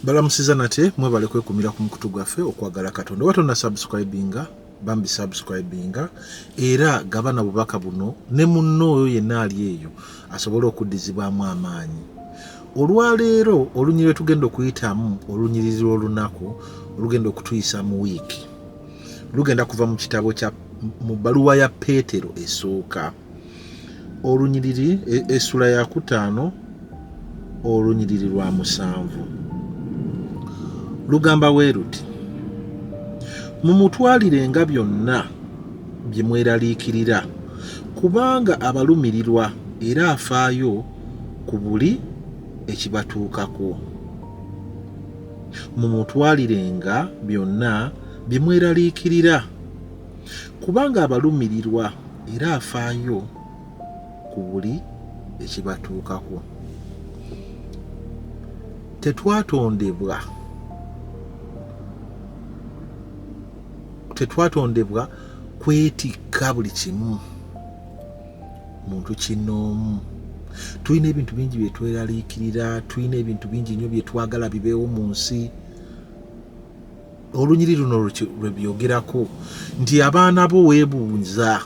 Balamusiza nate mwebale kwekumira ku mukutu gwaffe okwagala Katonda. Watonna subscribinga bambi subscribinga era gabana bubaka buno ne munno oyo yenna ali eyo asobole okuddizibwamu amaanyi. Olwaleero olunyiriro tugenda okuyitamu olunyiriri olunaku olugenda okutuyisa mu wiiki lugenda kuva mu kitabo kya mu bbaluwa ya Peetero esooka olunyiriri essula ya 5 olunyiriri lwa 7 lugamba bwe luti: mumutwalirenga byonna bye mweraliikirira kubanga abalumirirwa era afaayo ku buli ekibatuukako. Mumutwalirenga byonna bye mweraliikirira kubanga abalumirirwa era afaayo ku buli ekibatuukako. Tetwatondebwa kwetikka buli kimu muntu kinoomu. Tulina ebintu bingi bye tweraliikirira, tulina ebintu bingi nnyo bye twagala bibeewo mu nsi. Olunyiriri luno lwe byogerako nti abaana bo weebuuza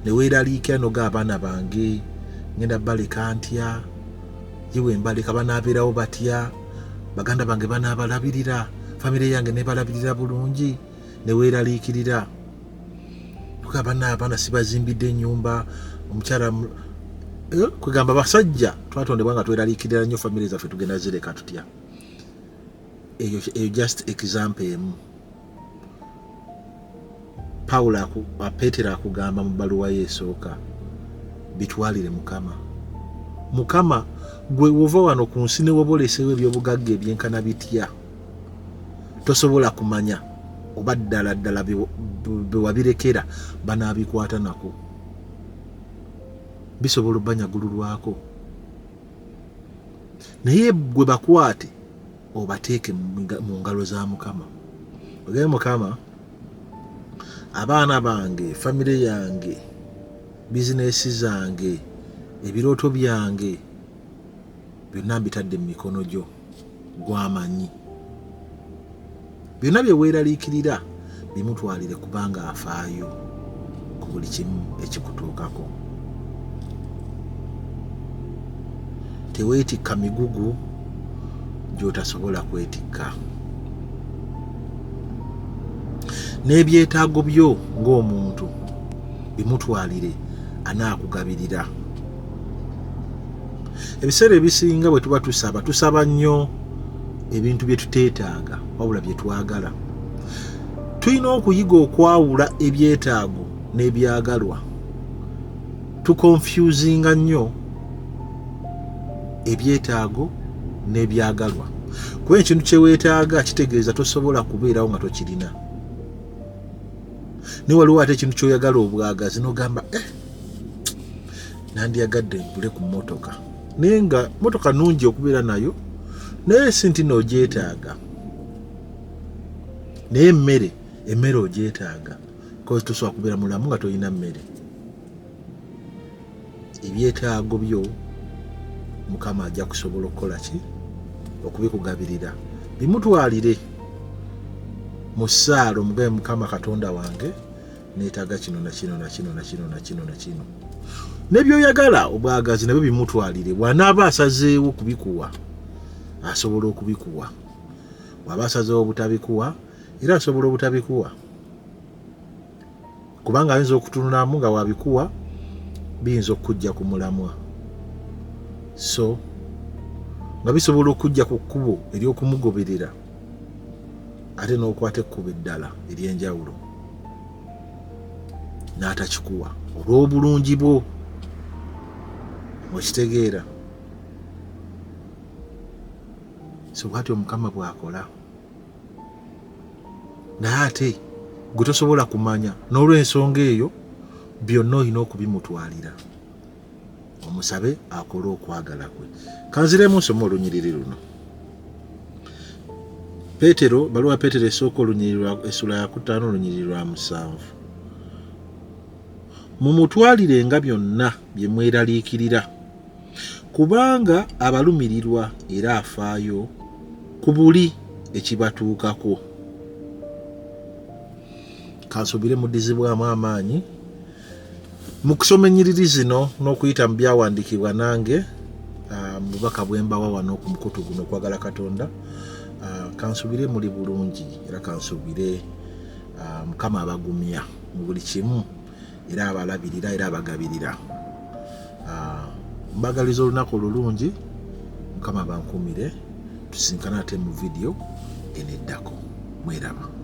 ne weeraliikira noga abaana bange ngenda baleka ntya, yewe mbaleka banaabeerawo batya, baganda bange banaabalabirira, famire yange nebalabirira bulungi, ne weeraliikirira noga abaana sibazimbidde ennyumba, omukyala kwegamba basajja twatondebwa nga tweraliikirira nnyo famire zaffe tugenda zireka tutya. Eyo just example emu. Peetero akugamba mu bbaluwa ye esooka bitwalire Mukama. Mukama gwe wova wano ku nsi ne woboleseewo ebyobugagga ebyenkana bitya tosobola kumanya oba ddala bwe wabirekera banaabikwata nako, bisobola obbanyagululwako, naye gwe bakwate obateeke mu ngalo za Mukama. Ogaye Mukama, abaana bange, famire yange, bizinesi zange, ebirooto byange byonna mbitadde mu mikono gyo, gw'amanyi. Byonna bye weeraliikirira bimutwalire kubanga afaayo ku buli kimu ekikutuukako. Teweetikka migugu gy'otasobola kwetikka. N'ebyetaago byo ng'omuntu bimutwalire, anaakugabirira. Ebiseera ebisinga bwe tuba tusaba nnyo ebintu bye tuteetaaga wabula bye twagala. Tulina okuyiga okwawula ebyetaago n'ebyagalwa. Tukonfusinga nnyo ebyetaago n'ebyagalwa. Kuba ekintu kye weetaaga kitegeeza tosobola kubeerawo nga tokirina. Ne waliwo ate ekintu ky'oyagala obwagazi n'ogamba nandyagadde ngule ku mmotoka, naye nga mmotoka nnungi okubeera nayo naye si nti noogyetaaga. Naye emmere ogyetaaga, kozi tosobola kubeera mulamu nga tolina mmere. Ebyetaago byo Mukama ajja kusobola okukola ki? Okubikugabirira. Bimutwalire mu ssaala omugabe, Mukama Katonda wange neetaaga kino na kino na kino na kino na kino na kino. Nebyoyagala obwagazi nabyo bimutwalire. Bw'anaaba asazeewo kubikuwa asobola okubikuwa. Bw'aba asazeewo obutabikuwa era asobola obutabikuwa, kubanga ayinza okutunulamu nga wabikuwa biyinza okujja ku mulamwa. So nga bisobola okujja ku kkubo ery'okumugoberera ate n'okwata ekkubo eddala ery'enjawulo n'atakikuwa olw'obulungi bwo. Okitegeera? So bw'atyo Mukama bw'akola, naye ate gwe tosobola kumanya. N'olw'ensonga eyo byonna olina okubimutwalira, omusabe akole okwagala kwe. Kanziremu nsoma olunyiriri luno. Peetero, bbaluwa Peetero esooka olunyiriri essula ya 5 olunyiriri lwa 7. Mumutwalirenga byonna bye mweraliikirira kubanga abalumirirwa era afaayo ku buli ekibatuukako. Kansubire muddizibwamu amaanyi mu kusoma ennyiriri zino n'okuyita mu byawandiikibwa nange mubaka bwe mbawa wano ku mukutu guno okwagala Katonda. Kansubire muli bulungi era kansubire Mukama abagumya mu buli kimu era abalabirira era abagabirira. Mbagaliza olunaku olulungi, Mukama bankumire, tusinkana ate mu video eneddako. Mweraba.